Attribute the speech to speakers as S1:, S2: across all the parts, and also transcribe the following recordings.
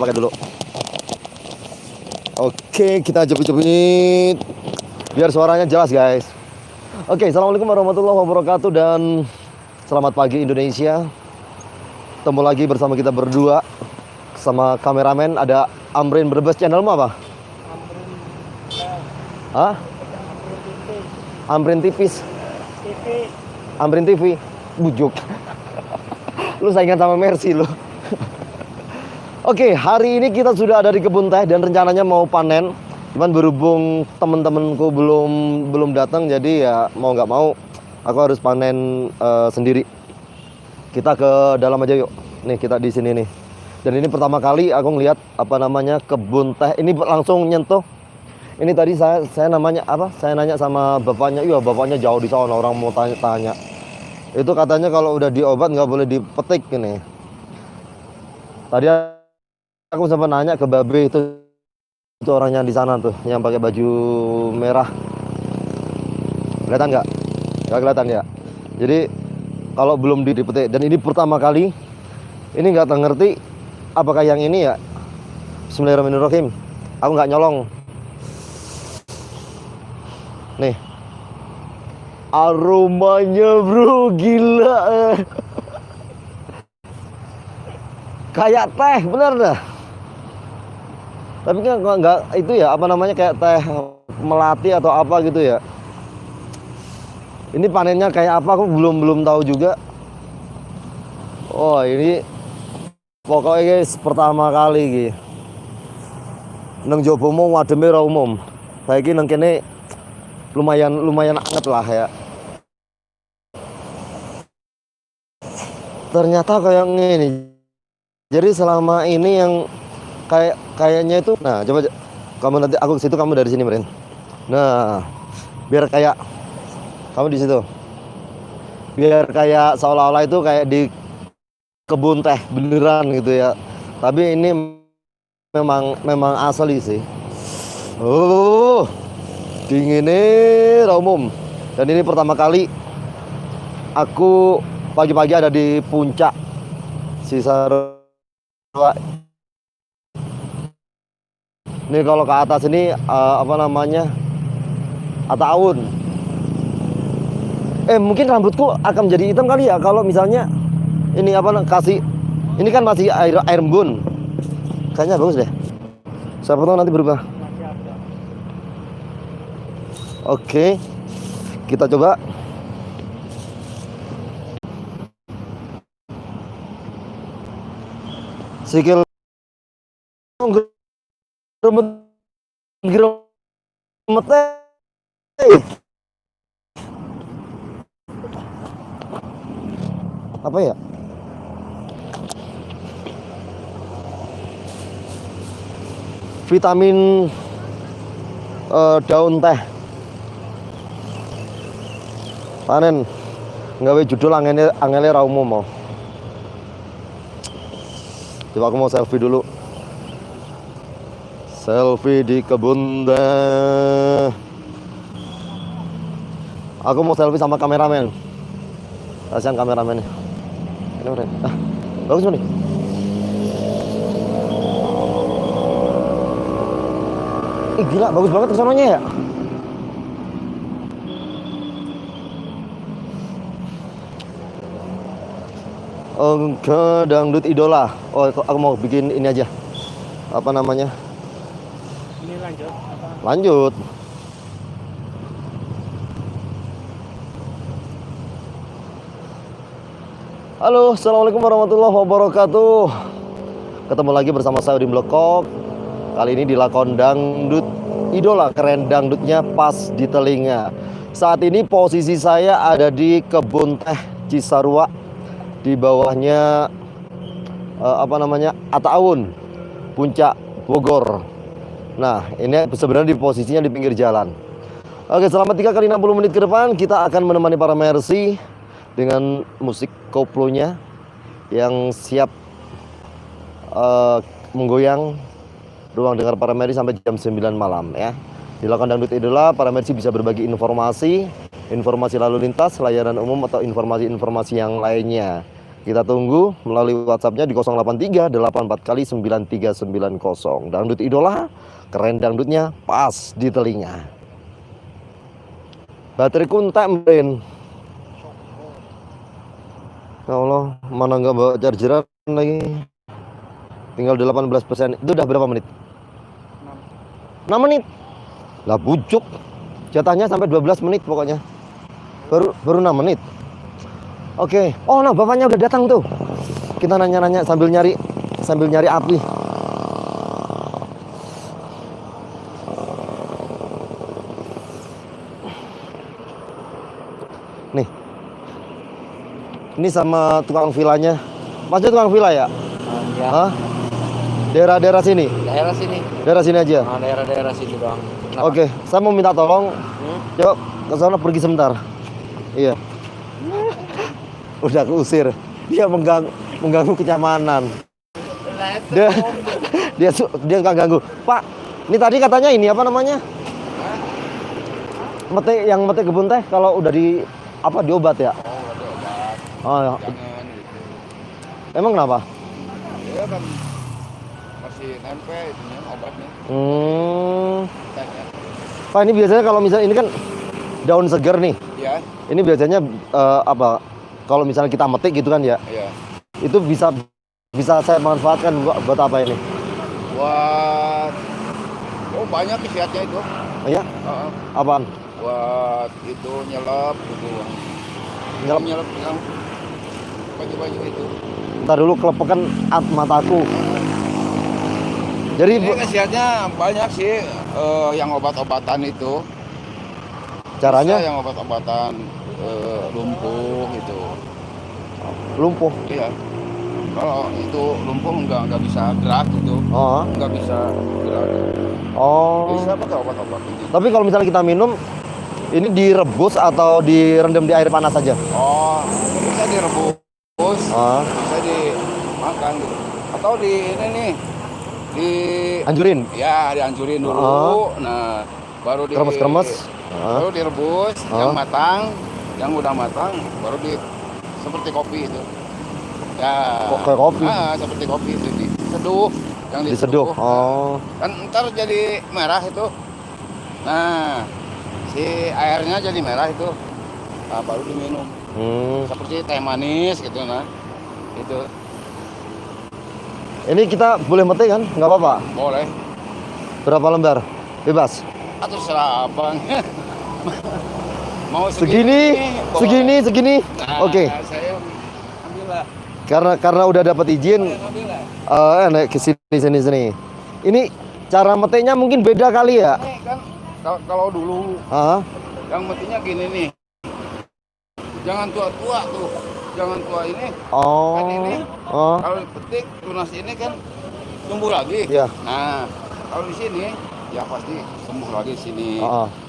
S1: pakai dulu. Oke, kita jepit-jepit biar suaranya jelas, guys. Oke, assalamualaikum warahmatullahi wabarakatuh dan selamat pagi Indonesia. Ketemu lagi bersama kita berdua sama kameramen. Ada Amrin Brebes, channelmu apa? Hah? Amrin tipis. Amrin TV. Bujuk. Lu saingan sama Mercy lu. Oke, hari ini kita sudah ada di kebun teh dan rencananya mau panen. Cuman berhubung temen-temenku belum datang, jadi ya mau nggak mau aku harus panen sendiri. Kita ke dalam aja yuk. Nih kita di sini nih. Dan ini pertama kali aku ngeliat kebun teh. Ini langsung nyentuh. Ini tadi saya namanya apa? Saya nanya sama bapaknya. Iya, bapaknya jauh di sana, orang mau tanya-tanya. Itu katanya kalau udah diobat nggak boleh dipetik ini. Tadi aku sempat nanya ke babe itu orangnya di sana tuh yang pakai baju merah. Kelihatan nggak? Nggak kelihatan ya. Jadi kalau belum dipetik, dan ini pertama kali, ini nggak ngerti apakah yang ini ya. Bismillahirrahmanirrahim. Aku nggak nyolong. Nih, aromanya bro gila. Kayak teh, bener dah. Tapi kan nggak itu ya, apa namanya, kayak teh melati atau apa gitu ya. Ini panennya kayak apa aku belum tahu juga. Oh, ini pokoknya guys pertama kali iki. Nang jobomu wademe ra umum. Saiki nang kene lumayan anget lah ya. Ternyata kayak gini. Jadi selama ini yang kayaknya itu, nah coba kamu nanti aku ke situ, kamu dari sini Meren. Nah, biar kayak kamu di situ. Biar kayak seolah-olah itu kayak di kebun teh beneran gitu ya. Tapi ini memang asli sih. Oh, dinginnya umum. Dan ini pertama kali aku pagi-pagi ada di puncak Cisarua. Ini kalau ke atas ini apa namanya, Ataun. Mungkin rambutku akan menjadi hitam kali ya kalau misalnya ini apa kasih, ini kan masih air embun. Kayaknya bagus deh. Siapa tahu nanti berubah. Oke, kita coba. Sikil geremet apa ya? Vitamin daun teh. Panen nggawe judul angele ra umum mau. Coba aku mau selfie dulu. Selfie di kebun teh. Aku mau selfie sama kameramen. Kasihan kameramennya. Ini Meren. Bagus nih. Gila, bagus banget kesananya ya. Ke dangdut idola. Oh, aku mau bikin ini aja. Apa namanya? Ini lanjut. Lanjut. Halo, assalamualaikum warahmatullahi wabarakatuh. Ketemu lagi bersama saya Udin Blekok. Kali ini di lakon dangdut idola, keren dangdutnya pas di telinga. Saat ini posisi saya ada di kebun teh Cisarua. Di bawahnya apa namanya, Ataun, puncak Bogor. Nah, ini sebenarnya di posisinya di pinggir jalan. Oke, selama 3 kali 60 menit ke depan kita akan menemani para Mercy dengan musik koplonya yang siap menggoyang ruang dengar para Mercy sampai jam 9 malam ya. Di lakon dangdut idola para Mercy bisa berbagi informasi lalu lintas, layanan umum atau informasi-informasi yang lainnya. Kita tunggu melalui WhatsApp-nya di 083 84 kali 9390. Dangdut idola, keren dangdutnya, pas di telinga. Baterai kuntek meren. Ya Allah, mana nggak bawa chargeran lagi. Tinggal 18%. Itu udah berapa menit? 6 menit. Lah bujuk. Jatahnya sampai 12 menit pokoknya. Baru 6 menit. Oke. Oh, nah bapaknya udah datang tuh. Kita nanya-nanya sambil nyari api. Nih. Ini sama tukang vilanya. Masnya tukang villa ya?
S2: Ya.
S1: Hah? Daerah-daerah sini?
S2: Daerah sini.
S1: Daerah sini aja?
S2: Daerah-daerah sini doang.
S1: Oke, saya mau minta tolong. Coba ke sana pergi sebentar. Iya. Udah keusir. Dia mengganggu kenyamanan. Dia nggak ganggu. Pak, ini tadi katanya ini apa namanya? Mete kebun teh kalau udah diobat ya? Oh, ya. Emang kenapa?
S2: Ya kan masih nempel itunya obatnya.
S1: Pak, ini biasanya kalau misalnya ini kan daun segar nih.
S2: Iya.
S1: Ini biasanya apa? Kalau misalnya kita metik gitu kan ya?
S2: Iya.
S1: Itu bisa saya manfaatkan buat apa ini?
S2: Buat banyak khasiatnya itu.
S1: Iya? Apaan?
S2: Buat itu nyelap gitu. Nyelap yang baju-baju itu.
S1: Ntar dulu kelepekan mataku. Jadi
S2: ini khasiatnya banyak sih, yang obat-obatan itu.
S1: Caranya?
S2: Bisa yang obat-obatan lumpuh gitu.
S1: Lumpuh?
S2: Iya. Kalau itu lumpuh nggak bisa gerak gitu.
S1: Oh.
S2: Nggak bisa gerak.
S1: Oh.
S2: Bisa pakai obat-obat gitu.
S1: Tapi kalau misalnya kita minum, ini direbus atau direndam di air panas saja?
S2: Oh, bisa direbus. Bisa dimakan gitu. Atau ini nih
S1: Anjurin?
S2: Ya, dianjurin dulu. Nah, baru
S1: kremes-kremes.
S2: Baru direbus, yang matang, yang udah matang, baru seperti kopi itu. Ya.
S1: Kok kayak kopi?
S2: Seperti kopi itu diseduh, yang
S1: diseduh. Oh.
S2: Kan ntar jadi merah itu. Nah, si airnya jadi merah itu. Nah, baru diminum. Seperti teh manis gitu, nah. Itu.
S1: Ini kita boleh metik kan? Nggak apa-apa?
S2: Boleh.
S1: Berapa lembar? Bebas?
S2: Atau serah abang. Mau
S1: segini.
S2: Nah,
S1: Oke.
S2: Saya ambillah.
S1: Karena udah dapat izin. Naik ke sini. Ini cara metiknya mungkin beda kali ya?
S2: Ini kan kalau dulu. Yang metiknya gini nih. Jangan tua-tua tuh. Jangan tua ini. Kan ini. Kalau dipetik tunas ini kan tumbuh lagi.
S1: Iya.
S2: Nah, kalau di sini ya pasti tumbuh lagi di sini.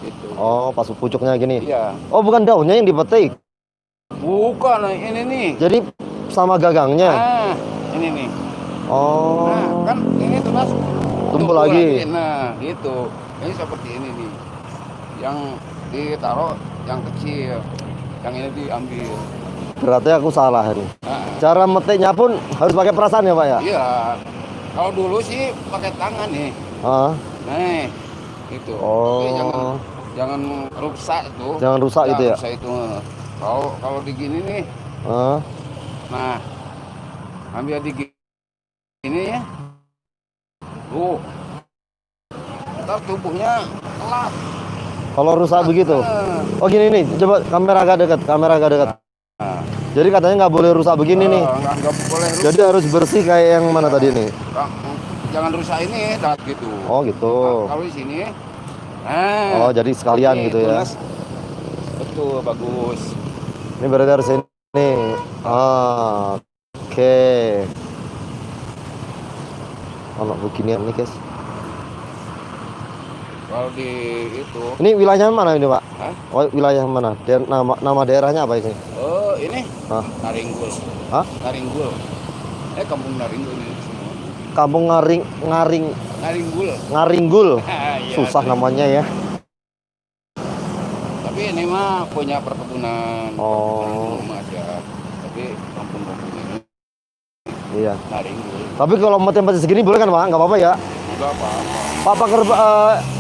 S2: Gitu.
S1: Oh, pas pucuknya gini.
S2: Iya.
S1: Oh, bukan daunnya yang dipetik.
S2: Bukan, ini nih.
S1: Jadi sama gagangnya.
S2: Ini nih.
S1: Oh.
S2: Nah, kan ini tunas
S1: tumbuh lagi.
S2: Nah, gitu. Ini seperti ini nih. Yang ditaruh yang kecil. Yang ini diambil.
S1: Berarti aku salah ini. Cara metiknya pun harus pakai perasaan ya, Pak ya?
S2: Iya. Kalau dulu sih pakai tangan nih. Nih, itu. Tapi jangan rusak tuh.
S1: Jangan rusak gitu ya?
S2: Rusak itu. Kalau digini nih. Nah, ambil digini ya. Ntar tubuhnya telat.
S1: Kalau rusak begitu. Oh gini nih, coba kamera agak dekat. Jadi katanya nggak boleh rusak begini nih.
S2: Nggak boleh rusak.
S1: Jadi harus bersih kayak yang mana tadi nih.
S2: Jangan rusak ini, dat gitu.
S1: Oh gitu.
S2: Kalau di sini.
S1: Oh jadi sekalian gitu ya.
S2: Betul, bagus.
S1: Ini berarti harus ini. Oke. Anak beginian nih guys.
S2: Kalau di itu.
S1: Ini wilayahnya mana ini Pak?
S2: Oh,
S1: wilayah mana? Nama daerahnya apa ini?
S2: Oh ini. Naringgul. Naringgul. Kampung Naringgul ini semua.
S1: Kampung Ngaringgul. Susah namanya ya.
S2: Tapi ini mah punya perkebunan.
S1: Oh.
S2: Rumah aja. Tapi kampung ini
S1: Iya.
S2: Naring dulu.
S1: Tapi kalau mau tempat segini boleh kan Pak? Nggak apa-apa ya?
S2: Enggak apa-apa.
S1: Pak Pakar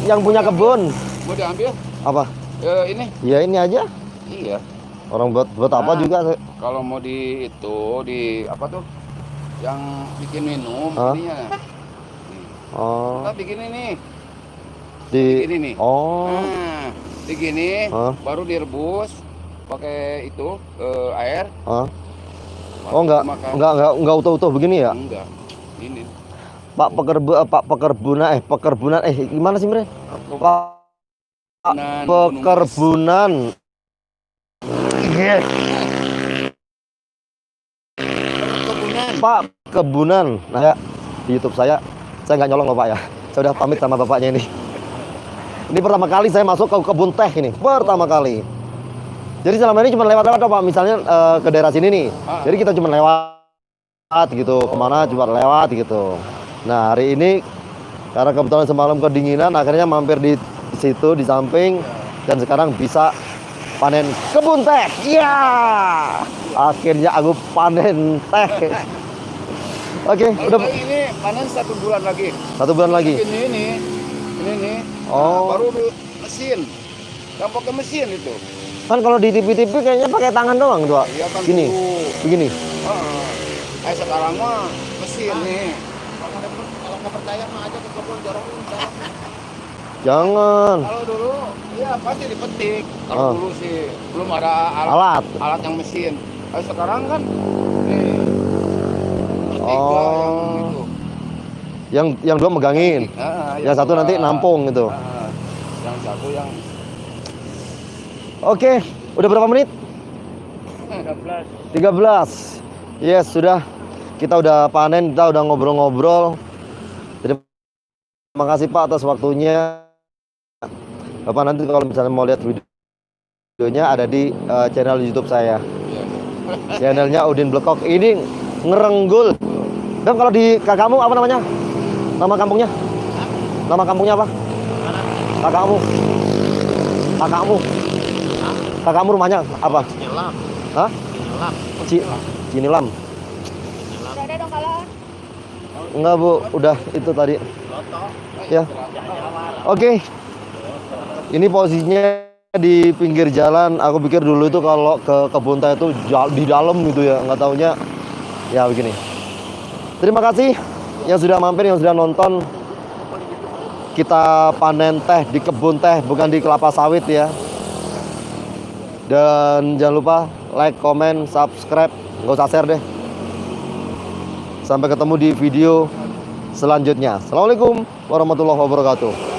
S1: yang punya kebun.
S2: Mau diambil?
S1: Apa?
S2: Ini.
S1: Ya ini aja.
S2: Iya.
S1: Orang buat apa
S2: Nah,
S1: juga.
S2: Kalau mau di apa tuh? Yang bikin minum
S1: Hah?
S2: ininya. Nih.
S1: Oh.
S2: Kita bikin ini.
S1: Di
S2: Bikin ini.
S1: Oh.
S2: Nah, digini
S1: Hah?
S2: baru direbus pakai itu air.
S1: Hah? Oh enggak utuh-utuh begini ya?
S2: Enggak. Ini.
S1: Pak pekerbunan gimana sih Bre? Pak pekerbunan. Yes. Pak kebunan. Nah ya di YouTube saya nggak nyolong Bapak ya. Saya udah pamit sama bapaknya ini. Ini pertama kali saya masuk ke kebun teh ini. Pertama kali. Jadi selama ini cuma lewat-lewat Pak. Misalnya ke daerah sini nih. Jadi kita cuma lewat gitu. Kemana cuma lewat gitu. Nah hari ini karena kebetulan semalam kedinginan, akhirnya mampir di situ di samping dan sekarang bisa panen kebun teh. Iya. Akhirnya aku panen teh. Oke, udah.
S2: Ini panen 1 bulan lagi.
S1: 1 bulan lagi.
S2: Ini nih.
S1: Oh.
S2: Baru mesin. Yang pakai mesin itu.
S1: Kan kalau di TV-TV kayaknya pakai tangan doang tuh.
S2: Iya kan
S1: Gini.
S2: dulu.
S1: Begini.
S2: Sekarang mah mesin nih.
S3: Kalau nggak percaya mah aja ke kebun jorong.
S1: Jangan.
S2: Kalau dulu, ya pasti dipetik. Kalau dulu sih belum ada alat yang mesin. Sekarang kan, nih,
S1: Yang dua megangin. Yang satu nanti nampung gitu.
S2: Yang satu yang.
S1: Oke, udah berapa menit?
S2: 13.
S1: 13. Yes, sudah. Kita udah panen, kita udah ngobrol-ngobrol. Terima kasih Pak atas waktunya. Bapak nanti kalau misalnya mau lihat videonya ada di channel YouTube saya. Channelnya Udin Blekok. Ini ngerenggul. Dan kalau di kakakmu apa namanya? Nama kampungnya? Nama kampungnya apa? Kakakmu. Kakakmu rumahnya apa?
S3: Nyelam.
S1: Hah? Cinilam.
S4: Udah ada dong kalau.
S1: Enggak Bu, udah itu tadi. Ya. Oke. Ini posisinya di pinggir jalan. Aku pikir dulu itu kalau ke kebun teh itu di dalam gitu ya. Nggak taunya ya begini. Terima kasih yang sudah mampir, yang sudah nonton. Kita panen teh di kebun teh, bukan di kelapa sawit ya. Dan jangan lupa like, comment, subscribe. Nggak usah share deh. Sampai ketemu di video selanjutnya. Assalamualaikum warahmatullahi wabarakatuh.